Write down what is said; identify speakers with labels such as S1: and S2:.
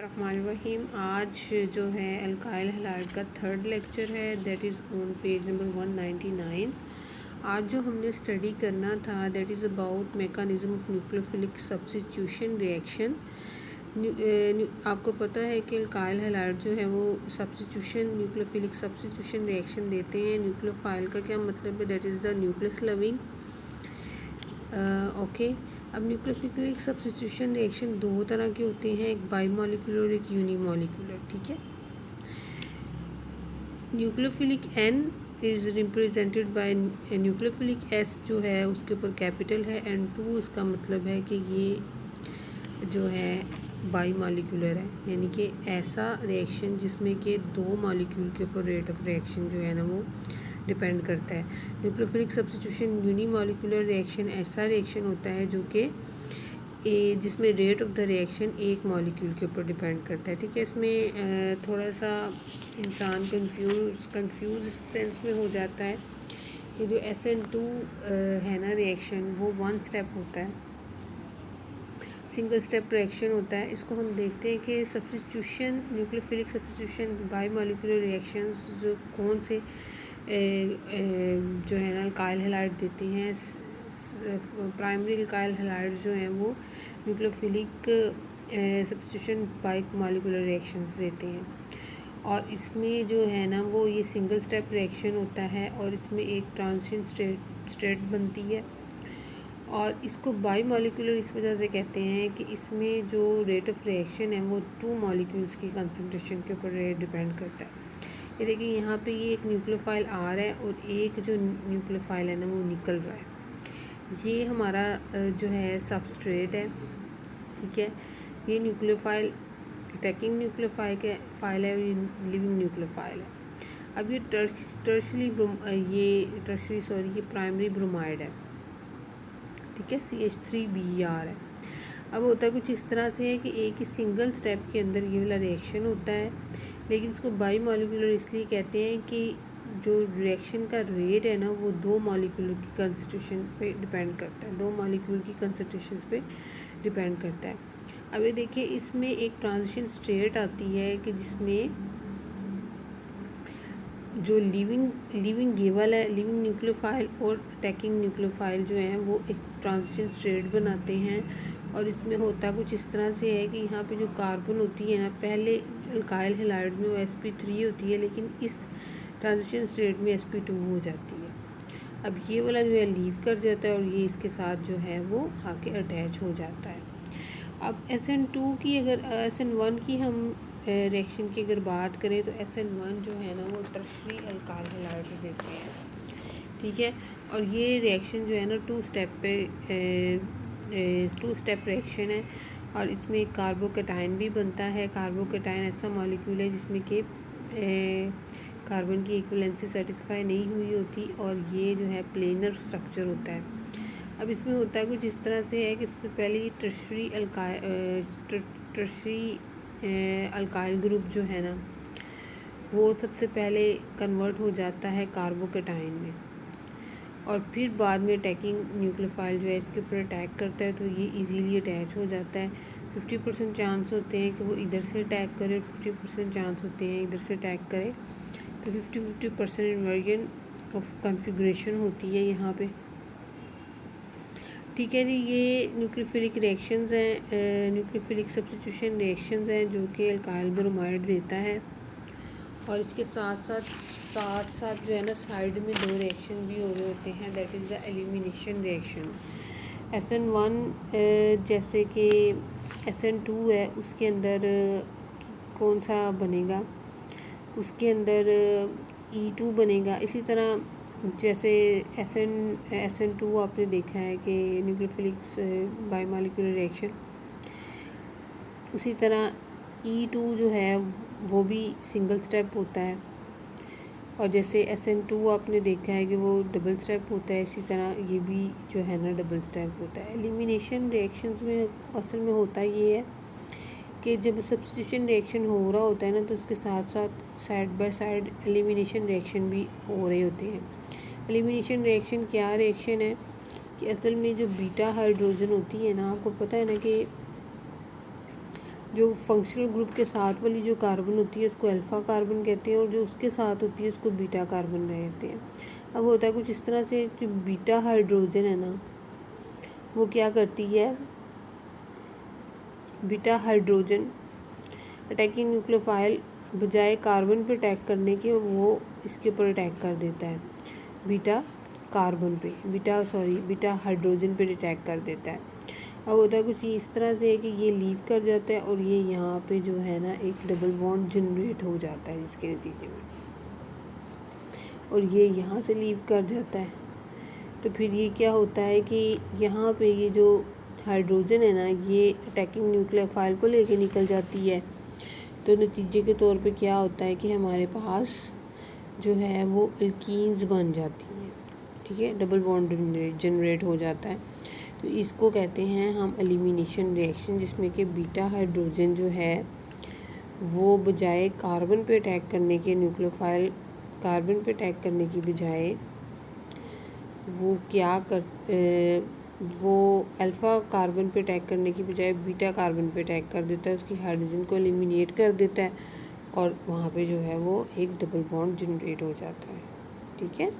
S1: बिस्मिल्लाहिर्रहमानिर्रहीम। आज जो है अल्काइल हैलाइड का थर्ड लेक्चर है, that is on page number 199। आज जो हमने स्टडी करना था that is about mechanism of nucleophilic substitution reaction. आपको पता है कि अल्काइल हैलाइड जो है वो सब्स्टिट्यूशन न्यूक्लियोफिलिक सब्स्टिट्यूशन रिएक्शन देते हैं। न्यूक्लियोफाइल का क्या मतलब है? That is the nucleus loving. Okay, अब न्यूक्लियोफिलिक सब्स्टिट्यूशन रिएक्शन दो तरह के होते हैं, एक बाईमॉलिक्यूलर और एक यूनिमॉलिक्यूलर। ठीक है, nucleophilic N is represented by nucleophilic S जो है उसके ऊपर कैपिटल है, एंड टू इसका मतलब है कि ये जो है बाईमॉलिक्यूलर है, यानी कि ऐसा रिएक्शन जिसमें कि दो मॉलिक्यूल के ऊपर रेट ऑफ रिएक्शन जो है ना वो डिपेंड करता है। न्यूक्लियोफिलिक सब्स्टिट्यूशन यूनिमॉलिक्यूलर रिएक्शन ऐसा रिएक्शन होता है जो कि जिसमें रेट ऑफ द रिएक्शन एक मॉलिक्यूल के ऊपर डिपेंड करता है। ठीक है, इसमें थोड़ा सा इंसान कंफ्यूज सेंस में हो जाता है कि जो SN2 है ना रिएक्शन, वो वन स्टेप होता है, सिंगल स्टेप रिएक्शन होता है। इसको हम देखते हैं कि सब्स्टिट्यूशन न्यूक्लियोफिलिक सब्स्टिट्यूशन बाईमॉलिक्यूलर रिएक्शंस जो कौन से जो है ना अल्काइल हैलाइड देती हैं। प्राइमरी अल्काइल हैलाइड जो हैं वो न्यूक्लियोफिलिक सब्स्टिट्यूशन बाईमॉलिक्यूलर रिएक्शंस देते हैं, और इसमें जो है ना वो ये सिंगल स्टेप रिएक्शन होता है और इसमें एक ट्रांजिशन स्टेट बनती है। और इसको बाईमॉलिक्यूलर इस वजह से कहते हैं कि इसमें जो रेट ऑफ रिएक्शन है वो टू मॉलिक्यूल्स की कंसंट्रेशन के ऊपर डिपेंड करता है। ये देखिए यहाँ पे ये एक न्यूक्लियोफाइल आ रहा है और एक जो न्यूक्लियोफाइल है ना वो निकल रहा है। ये हमारा जो है सबस्ट्रेट है। ठीक है, ये न्यूक्लियोफाइल अटैकिंग न्यूक्लियोफाइल है और ये लिविंग न्यूक्लियोफाइल है। अब ये ये प्राइमरी ब्रोमाइड है। ठीक है, CH3Ber है। अब होता है कुछ इस तरह से है कि एक ही सिंगल स्टेप के अंदर ये वाला रिएक्शन होता है, लेकिन इसको बाईमॉलिक्यूलर इसलिए कहते हैं कि जो रिएक्शन का रेट है ना वो दो मॉलिक्यूल की कंसंट्रेशन पे डिपेंड करता है, दो मॉलिक्यूल की कंसंट्रेशन पे डिपेंड करता है। अब ये देखिए इसमें एक ट्रांजिशन स्टेट आती है कि जिसमें जो लिविंग गेवल है, लिविंग न्यूक्लियोफाइल और अटैकिंग न्यूक्लियोफाइल जो हैं वो एक ट्रांजिशन स्टेट बनाते हैं। और इसमें होता कुछ इस तरह से है कि यहाँ पे जो कार्बन होती है ना, पहले अल्काइल हैलाइड में वो sp3 होती है, लेकिन इस ट्रांजिशन स्टेट में sp2 हो जाती है। अब ये वाला जो है लीव कर जाता है और ये इसके साथ जो है वो आके अटैच हो जाता है। अब SN2 की अगर SN1 की हम रिएक्शन की अगर बात करें तो SN1 जो है ना वो टर्शरी अल्काइल हैलाइड देते हैं। ठीक है, और ये रिएक्शन जो है ना टू स्टेप रिएक्शन है, और इसमें कार्बोकैटायन भी बनता है। कार्बोकैटायन ऐसा मॉलिक्यूल है जिसमें कि कार्बन की इक्विवेलेंसी सेटिस्फाई नहीं हुई होती, और ये जो है प्लेनर स्ट्रक्चर होता है। अब इसमें होता है कुछ इस तरह से है कि इससे पहले टर्शरी अल्काइल ग्रुप जो है ना वो सबसे पहले कन्वर्ट हो जाता है कार्बोकैटायन में, और फिर बाद में अटैकिंग न्यूक्लियोफाइल जो है इसके ऊपर अटैक करता है तो ये इजीली अटैच हो जाता है। 50% चांस होते हैं कि वो इधर से अटैक करे, 50% चांस होते हैं इधर से अटैक करे, तो 50% इन्वर्जन ऑफ कॉन्फ़िगरेशन होती है यहाँ पे। ठीक है जी, ये न्यूक्लियोफिलिक रिएक्शंस हैं, न्यूक्लियोफिलिक सब्स्टिट्यूशन रिएक्शंस हैं जो कि अल्काइल ब्रोमाइड देता है। और इसके साथ साथ जो है ना साइड में दो रिएक्शन भी हो रहे होते हैं, that is the elimination reaction. SN1 जैसे कि SN2 है उसके अंदर कौन सा बनेगा, उसके अंदर E2 बनेगा। इसी तरह जैसे SN2 आपने देखा है कि न्यूक्लियोफिलिक बाईमॉलिक्यूलर रिएक्शन, उसी तरह E2 जो है वो भी सिंगल स्टेप होता है, और जैसे SN2 आपने देखा है कि वो डबल स्टेप होता है, इसी तरह ये भी जो है ना डबल स्टेप होता है। एलिमिनेशन रिएक्शंस में असल में होता ये है कि जब सब्स्टिट्यूशन रिएक्शन हो रहा होता है ना तो उसके साथ साथ side by side elimination reaction भी हो रहे होते हैं। एलिमिनेशन रिएक्शन क्या रिएक्शन है कि असल में जो बीटा हाइड्रोजन होती है ना, आपको पता है ना कि जो फंक्शनल ग्रुप के साथ वाली जो कार्बन होती है उसको अल्फ़ा कार्बन कहते हैं, और जो उसके साथ होती है उसको बीटा कार्बन कहते हैं। अब होता है कुछ इस तरह से, जो बीटा हाइड्रोजन है ना, वो क्या करती है, बीटा हाइड्रोजन अटैकिंग न्यूक्लियोफाइल बजाय कार्बन पे अटैक करने के वो इसके ऊपर अटैक कर देता है, बीटा कार्बन पे, बीटा हाइड्रोजन पे अटैक कर देता है। अब होता है कुछ इस तरह से है कि ये लीव कर जाता है और ये यहाँ पे जो है ना एक डबल बॉन्ड जनरेट हो जाता है जिसके नतीजे में, और ये यहाँ से लीव कर जाता है। तो फिर ये क्या होता है कि यहाँ पे ये जो हाइड्रोजन है ना, ये अटैकिंग न्यूक्लियोफाइल को लेके निकल जाती है। तो नतीजे के तौर पे क्या होता है कि हमारे पास जो है वो एल्कीन्स बन जाती हैं, ठीक है, डबल बॉन्ड जनरेट हो जाता है। तो इसको कहते हैं हम एलिमिनेशन रिएक्शन, जिसमें कि बीटा हाइड्रोजन जो है वो बजाय कार्बन पे अटैक करने के, न्यूक्लियोफाइल कार्बन पे अटैक करने की बजाय वो क्या कर वो अल्फ़ा कार्बन पे अटैक करने की बजाय बीटा कार्बन पे अटैक कर देता है, उसकी हाइड्रोजन को एलिमिनेट कर देता है, और वहाँ पे जो है वो एक डबल बॉन्ड जनरेट हो जाता है, ठीक है।